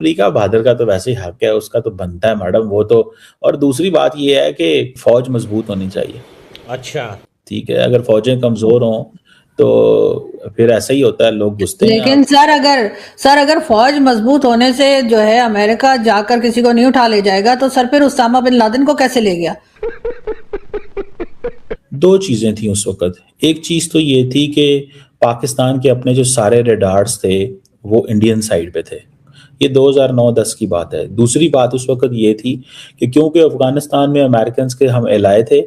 Africa बहादुर का तो वैसे ही हक है, उसका तो बनता है मैडम वो तो। और दूसरी बात ये है कि फौज मजबूत होनी चाहिए। अच्छा। ठीक है, अगर फौजें कमजोर हों तो फिर ऐसा ही होता है, लोग घुसते हैं। लेकिन सर अगर फौज मजबूत होने से जो है अमेरिका जाकर किसी को नहीं उठा ले जाएगा, तो सर फिर उसामा बिन लादेन को कैसे ले गया? दो चीजें थी उस वक्त। एक चीज तो ये थी कि पाकिस्तान के अपने जो सारे रेडार्स थे वो इंडियन साइड पे थे। ये 2009-10 की बात है। दूसरी बात उस वक्त ये थी कि क्योंकि अफगानिस्तान में अमेरिकन के हम एलाए थे,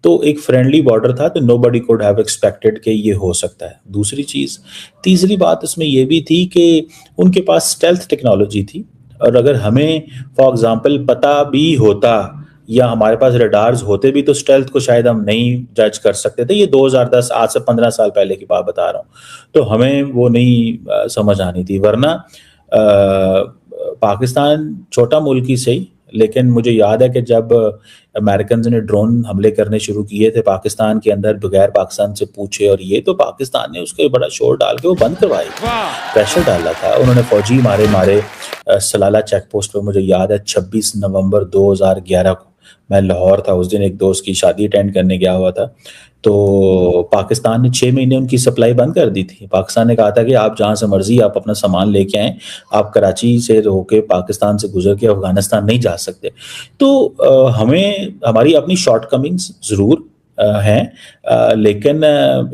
तो एक फ्रेंडली बॉर्डर था, तो नोबडी कुड हैव एक्सपेक्टेड कि ये हो सकता है। दूसरी चीज, तीसरी बात उसमें ये भी थी कि उनके पास स्टेल्थ टेक्नोलॉजी थी। और अगर हमें फॉर एग्जांपल पता भी होता या हमारे पास रडार्स होते भी, तो स्टेल्थ को शायद हम नहीं जज कर सकते थे। ये 2010, आज से 15 साल पहले की बात बता रहा हूँ। तो हमें वो नहीं समझ आनी थी। वरना पाकिस्तान छोटा मुल्क ही सही, लेकिन मुझे याद है कि जब अमेरिकन ने ड्रोन हमले करने शुरू किए थे पाकिस्तान के अंदर बगैर पाकिस्तान से पूछे, और ये तो पाकिस्तान ने उसके बड़ा शोर डाल के वो बंद करवाई, प्रेशर डाला था उन्होंने। फौजी मारे मारे सलाला चेक पोस्ट पर, मुझे याद है 26 नवंबर 2011 को मैं लाहौर था उस दिन, एक दोस्त की शादी अटेंड करने गया हुआ था। तो पाकिस्तान ने 6 महीने उनकी सप्लाई बंद कर दी थी। पाकिस्तान ने कहा था कि आप जहां से मर्जी आप अपना सामान लेके आएं, आप कराची से होके पाकिस्तान से गुजर के अफगानिस्तान नहीं जा सकते। तो हमें हमारी अपनी शॉर्टकमिंग्स जरूर हैं, लेकिन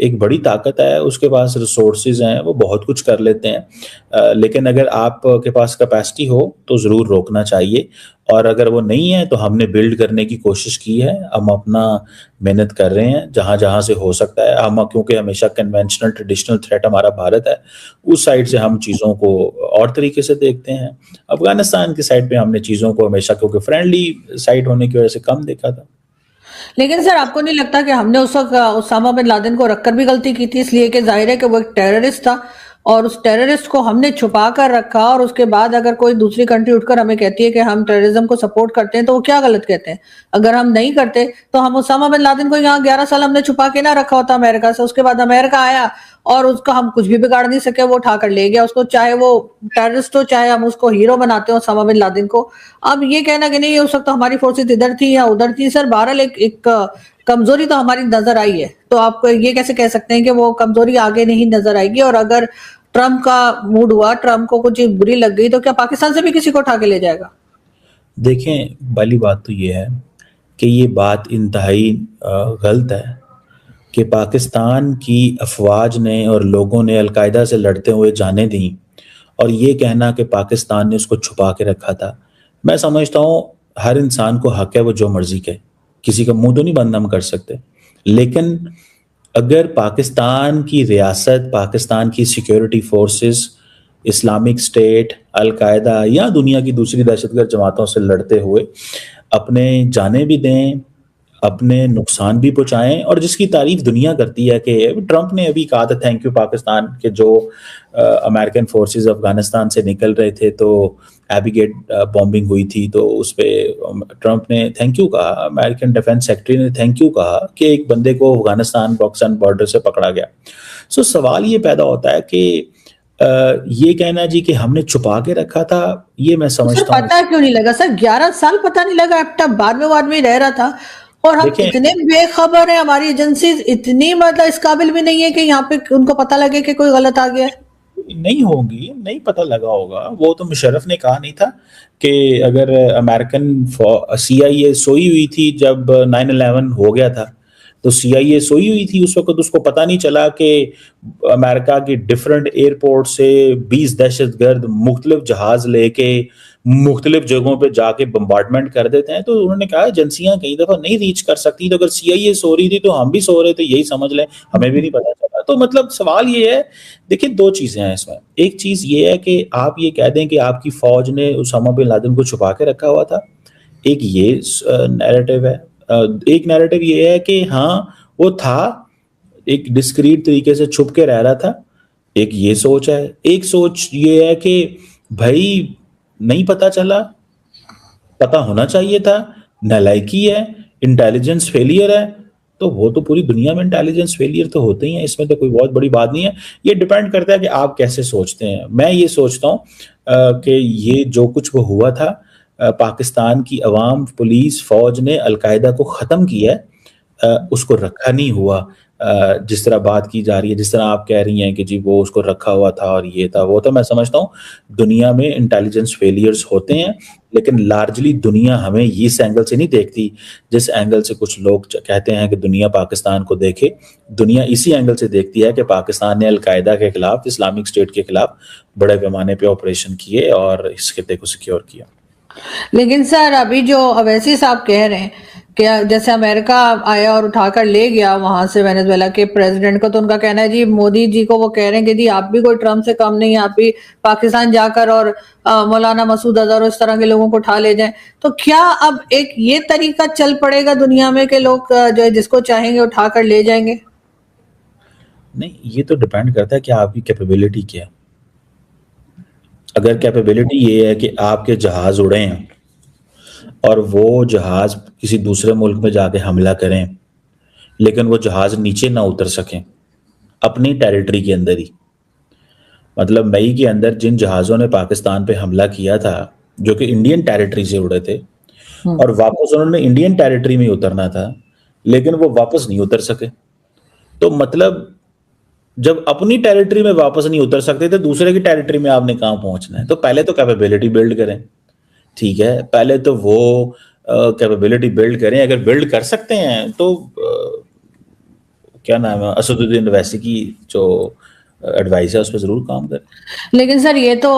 एक बड़ी ताकत है, उसके पास रिसोर्सेज हैं, वो बहुत कुछ कर लेते हैं। लेकिन अगर आपके पास कैपेसिटी हो तो ज़रूर रोकना चाहिए। और अगर वो नहीं है तो हमने बिल्ड करने की कोशिश की है, हम अपना मेहनत कर रहे हैं जहाँ जहाँ से हो सकता है। हम क्योंकि हमेशा कन्वेंशनल ट्रेडिशनल थ्रेट हमारा भारत है, उस साइड से हम चीज़ों को और तरीके से देखते हैं। अफगानिस्तान की साइड पे हमने चीज़ों को हमेशा क्योंकि फ्रेंडली साइड होने की वजह से कम देखा था। लेकिन सर आपको नहीं लगता कि हमने उस वक्त उसामा बिन लादेन को रखकर भी गलती की थी? इसलिए कि जाहिर है कि वो एक टेररिस्ट था और उस टेररिस्ट को हमने छुपा कर रखा, और उसके बाद अगर कोई दूसरी कंट्री उठकर हमें कहती है कि हम टेररिज्म को सपोर्ट करते हैं, तो वो क्या गलत कहते हैं? अगर हम नहीं करते तो हम उसामा बिन लादेन को यहाँ 11 साल हमने छुपा के ना रखा होता अमेरिका से। उसके बाद अमेरिका आया और उसका हम कुछ भी बिगाड़ नहीं सके, वो उठा कर ले गया उसको, चाहे वो टेररिस्ट हो चाहे हम उसको हीरो बनाते हो उसामा बिन लादेन को। अब ये कहना कि नहीं उस वक्त तो हमारी फोर्सेस इधर थी या उधर थी, सर बहरहाल एक कमजोरी तो हमारी नजर आई है। तो आप ये कैसे कह सकते हैं कि वो कमजोरी आगे नहीं नजर आएगी? और अगर ट्रंप का मूड हुआ, ट्रंप को कुछ बुरी लग गई, तो क्या पाकिस्तान से भी किसी को उठा के ले जाएगा? देखें, पहली बात तो ये है कि ये बात इंतहाई गलत है कि पाकिस्तान की अफवाज ने और लोगों ने अलकायदा से लड़ते हुए जाने दी, और ये कहना कि पाकिस्तान ने उसको छुपा के रखा था। मैं समझता हूँ हर इंसान को हक है वो जो मर्जी कहे, किसी का मुंह तो नहीं बंद हम कर सकते। लेकिन अगर पाकिस्तान की रियासत, पाकिस्तान की security forces Islamic state, al Qaeda या दुनिया की दूसरी दहशतगर्द जमातों से लड़ते हुए अपने जाने भी दें, अपने नुकसान भी पहुंचाएं, और जिसकी तारीफ दुनिया करती है कि ट्रंप ने अभी कहा था थैंक यू पाकिस्तान के, जो अमेरिकन फोर्सेस अफगानिस्तान से निकल रहे थे तो एबिगेट बॉम्बिंग हुई थी, तो उस पर ट्रंप ने थैंक यू कहा, अमेरिकन डिफेंस सेक्रेटरी ने थैंक यू कहा कि एक बंदे को अफगानिस्तान पाकिस्तान बॉर्डर से पकड़ा गया। सो सवाल ये पैदा होता है कि ये कहना जी कि हमने छुपा के रखा था, ये मैं सर समझता हूँ। पता क्यों नहीं लगा सर? 11 साल पता नहीं लगा, अब तक बाद में वो आदमी रह रहा था। और हम देखें, इतने बेखबर है, हमारी एजेंसी इतनी मतलब इस काबिल भी नहीं है कि यहाँ पे उनको पता लगे कि कोई गलत आ गया है। नहीं होंगी, नहीं पता लगा होगा। वो तो मुशर्रफ ने कहा नहीं था कि अगर अमेरिकन CIA सोई हुई थी जब 9/11 हो गया था, तो CIA सोई हुई थी उस वक्त, उसको पता नहीं चला कि अमेरिका की डिफरेंट एयरपोर्ट से 20 दहशतगर्द मुख्तलिफ जहाज लेके मुख्तलिफ जगहों पे जाके बम्बार्डमेंट कर देते हैं। तो उन्होंने कहा एजेंसियां कई दफा नहीं रीच कर सकती, तो अगर CIA सो रही थी तो हम भी सो रहे थे, यही समझ लें, हमें भी नहीं पता चला। तो मतलब सवाल ये है, देखिए दो चीजें हैं इसमें। एक चीज ये है कि आप ये कह दें कि आपकी फौज ने उसामा बिन लादेन को छुपा के रखा हुआ था, एक ये नैरेटिव है। एक नैरेटिव ये है कि हाँ वो था, एक डिस्क्रीट तरीके से छुप के रह रहा था, एक ये सोच है। एक सोच ये है कि भाई नहीं पता चला, पता होना चाहिए था, नालायकी है, इंटेलिजेंस फेलियर है, तो वो तो पूरी दुनिया में इंटेलिजेंस फेलियर तो होते ही हैं, इसमें तो कोई बहुत बड़ी बात नहीं है। ये डिपेंड करता है कि आप कैसे सोचते हैं। मैं ये सोचता हूँ कि ये जो कुछ वो हुआ था, पाकिस्तान की अवाम, पुलिस, फौज ने अलकायदा को ख़त्म किया है, उसको रखा नहीं हुआ। जिस तरह बात की जा रही है, जिस तरह आप कह रही हैं कि जी वो उसको रखा हुआ था और ये था वो था, मैं समझता हूँ दुनिया में इंटेलिजेंस फेलियर्स होते हैं, लेकिन लार्जली दुनिया हमें इस एंगल से नहीं देखती जिस एंगल से कुछ लोग कहते हैं कि दुनिया पाकिस्तान को देखे। दुनिया इसी एंगल से देखती है कि पाकिस्तान ने अलकायदा के खिलाफ, इस्लामिक स्टेट के खिलाफ बड़े पैमाने पे ऑपरेशन किए और इस खिते को सिक्योर किया। लेकिन सर अभी जो अवैसी साहब कह रहे हैं कि जैसे अमेरिका आया और उठाकर ले गया वहां से वेनेजुएला के प्रेसिडेंट को, तो उनका कहना है जी मोदी जी को वो कह रहे हैं कि जी आप भी कोई ट्रम्प से कम नहीं है, आप भी पाकिस्तान जाकर और मौलाना मसूद अजहर और इस तरह के लोगों को उठा ले जाएं। तो क्या अब एक ये तरीका चल पड़ेगा दुनिया में कि लोग जो है जिसको चाहेंगे उठाकर ले जाएंगे? नहीं, ये तो डिपेंड करता है कि आपकी कैपेबिलिटी क्या है। अगर कैपेबिलिटी ये है कि आपके जहाज उड़े हैं और वो जहाज किसी दूसरे मुल्क में जाके हमला करें, लेकिन वो जहाज नीचे ना उतर सकें अपनी टेरिटरी के अंदर ही, मतलब मई के अंदर जिन जहाज़ों ने पाकिस्तान पे हमला किया था जो कि इंडियन टेरिटरी से उड़े थे और वापस उन्होंने इंडियन टेरिटरी में उतरना था, लेकिन वो वापस नहीं उतर सके। तो मतलब जब अपनी टेरिटरी में वापस नहीं उतर सकते तो दूसरे की टेरिटरी में आपने कहाँ पहुंचना है? तो पहले तो कैपेबिलिटी बिल्ड करें, ठीक है, पहले तो वो कैपेबिलिटी बिल्ड करें। अगर बिल्ड कर सकते हैं तो क्या नाम है, असदुद्दीन ओवैसी की जो एडवाइस है उस पर जरूर काम करें। लेकिन सर ये तो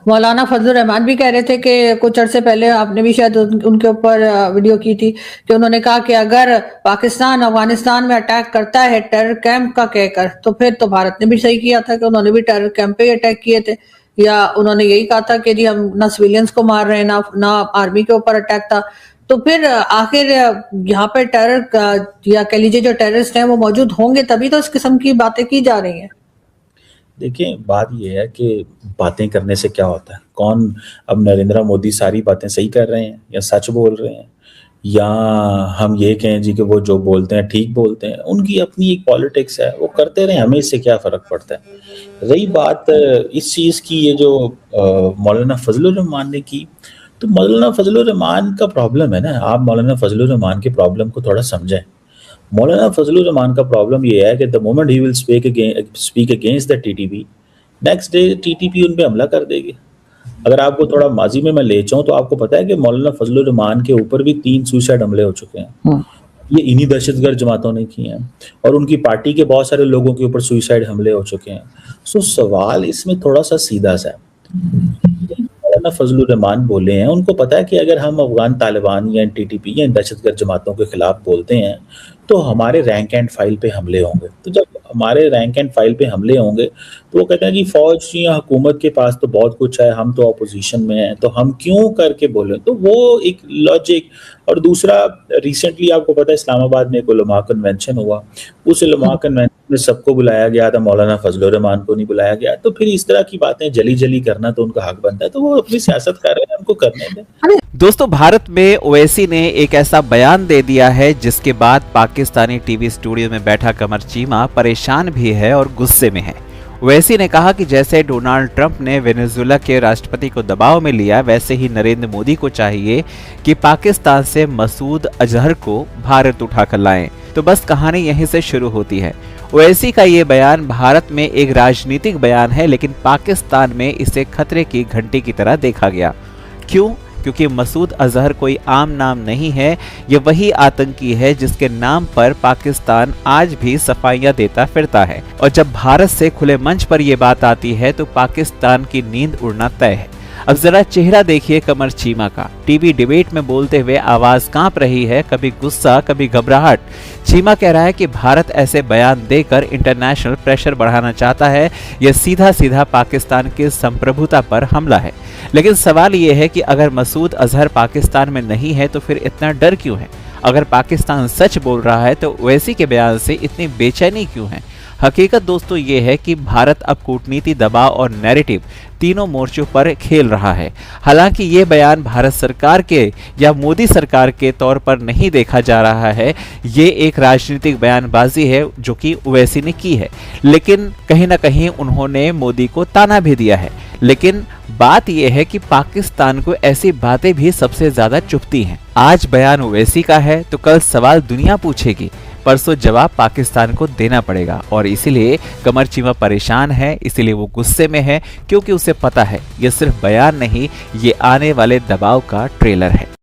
मौलाना फजलुर रहमान भी कह रहे थे कि कुछ अरसे पहले आपने भी शायद उनके ऊपर वीडियो की थी कि उन्होंने कहा कि अगर पाकिस्तान अफगानिस्तान में अटैक करता है टेरर कैंप का कहकर, तो फिर तो भारत ने भी सही किया था कि उन्होंने भी टेरर कैंप पे ही अटैक किए थे, या उन्होंने यही कहा था कि जी हम ना सिविलियंस को मार रहे हैं ना आर्मी के ऊपर अटैक था। तो फिर आखिर यहाँ पे टेरर या कह लीजिए जो टेररिस्ट हैं वो मौजूद होंगे तभी तो इस किस्म की बातें की जा रही हैं। देखिए, बात ये है कि बातें करने से क्या होता है, कौन, अब नरेंद्र मोदी सारी बातें सही कर रहे हैं या सच बोल रहे हैं, या हम ये कहें जी कि वो जो बोलते हैं ठीक बोलते हैं, उनकी अपनी एक पॉलिटिक्स है, वो करते रहे, हमें इससे क्या फ़र्क पड़ता है। रही बात इस चीज़ की, ये जो मौलाना फजलुर रहमान ने की, तो मौलाना फजलुर रहमान का प्रॉब्लम है ना, आप मौलाना फजलुर रहमान के प्रॉब्लम को थोड़ा समझें। मौलाना फजलुर रहमान का प्रॉब्लम ये है कि the moment he will speak against the TTP, next day TTP उन पे हमला कर देगी। अगर आपको थोड़ा माजी में मैं ले जाऊं तो आपको पता है कि मौलाना फजलुर रहमान के ऊपर भी 3 सुसाइड हमले हो चुके हैं, ये इन्हीं दहशतगर्द जमातों ने किए हैं, और उनकी पार्टी के बहुत सारे लोगों के ऊपर सुसाइड हमले हो चुके हैं। सो सवाल इसमें थोड़ा सा सीधा सा है। मौलाना फजलुर रहमान बोले हैं, उनको पता है कि अगर हम अफगान तालिबान या टीटीपी या दहशतगर्द जमातों के खिलाफ बोलते हैं तो हमारे रैंक एंड फाइल पे हमले होंगे। तो जब हमारे रैंक एंड फाइल पे हमले होंगे तो वो कहते हैं कि फौज या हुकूमत के पास तो बहुत कुछ है, हम तो अपोजिशन में हैं, तो हम क्यों करके बोले। तो वो एक लॉजिक। और दूसरा, रिसेंटली आपको पता है इस्लामाबाद में एक उलमा कन्वेंशन हुआ, उस उलमा कन्वेंशन में सबको बुलाया गया था, मौलाना फजलुर रहमान को नहीं बुलाया गया। तो फिर इस तरह की बातें जली जली करना तो उनका हक बनता है, तो वो अपनी सियासत कर रहे हैं, उनको करने दें। दोस्तों, भारत में ओवैसी ने एक ऐसा बयान दे दिया है जिसके बाद पाकिस्तानी टीवी स्टूडियो में बैठा कमर चीमा परेशान भी है और गुस्से में है। ओवैसी ने कहा कि जैसे डोनाल्ड ट्रंप ने वेनेजुएला के राष्ट्रपति को दबाव में लिया, वैसे ही नरेंद्र मोदी को चाहिए कि पाकिस्तान से मसूद अजहर को भारत उठाकर लाएं। तो बस कहानी यहीं से शुरू होती है। ओवैसी का ये बयान भारत में एक राजनीतिक बयान है, लेकिन पाकिस्तान में इसे खतरे की घंटी की तरह देखा गया। क्यों? क्योंकि मसूद अजहर कोई आम नाम नहीं है, ये वही आतंकी है जिसके नाम पर पाकिस्तान आज भी सफाइयां देता फिरता है। और जब भारत से खुले मंच पर यह बात आती है तो पाकिस्तान की नींद उड़ना तय है। अब जरा चेहरा देखिए कमर चीमा का, टीवी डिबेट में बोलते हुए आवाज कांप रही है, कभी गुस्सा कभी घबराहट। चीमा कह रहा है कि भारत ऐसे बयान देकर इंटरनेशनल प्रेशर बढ़ाना चाहता है, यह सीधा सीधा पाकिस्तान की संप्रभुता पर हमला है। लेकिन सवाल यह है कि अगर मसूद अजहर पाकिस्तान में नहीं है तो फिर इतना डर क्यों है? अगर पाकिस्तान सच बोल रहा है तो ओवैसी के बयान से इतनी बेचैनी क्यों है? हकीकत दोस्तों ये है कि भारत अब कूटनीति, दबाव और नैरेटिव तीनों मोर्चों पर खेल रहा है। हालांकि ये बयान भारत सरकार के या मोदी सरकार के तौर पर नहीं देखा जा रहा है, ये एक राजनीतिक बयानबाजी है जो कि ओवैसी ने की है, लेकिन कहीं ना कहीं उन्होंने मोदी को ताना भी दिया है। लेकिन बात यह है कि पाकिस्तान को ऐसी बातें भी सबसे ज्यादा चुभती हैं। आज बयान ओवैसी का है तो कल सवाल दुनिया पूछेगी, परसों जवाब पाकिस्तान को देना पड़ेगा। और इसीलिए कमर चीमा परेशान है, इसीलिए वो गुस्से में है, क्योंकि उसे पता है ये सिर्फ बयान नहीं, ये आने वाले दबाव का ट्रेलर है।